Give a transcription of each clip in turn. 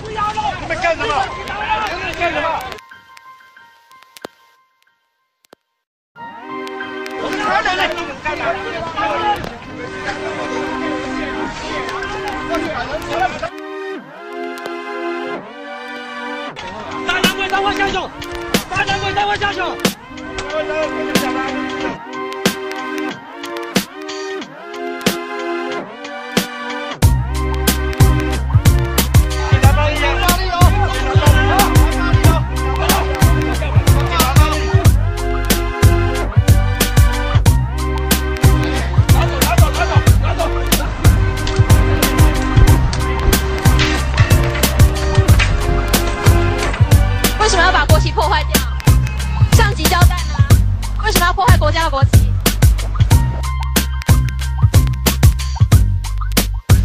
不要了！你们干什么？你们干什么？我们哪来的？干嘛？大掌柜，等我下手！大掌柜，等我下手！为什么要把国旗破坏掉？上级交代呢？为什么要破坏国家的国旗？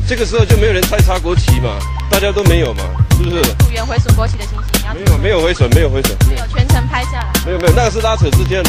这个时候就没有人再插国旗嘛，大家都没有嘛，是不是？组员毁损国旗的情形，没有毁损，没有毁损，没有全程拍下来。没有，那个是拉扯之间。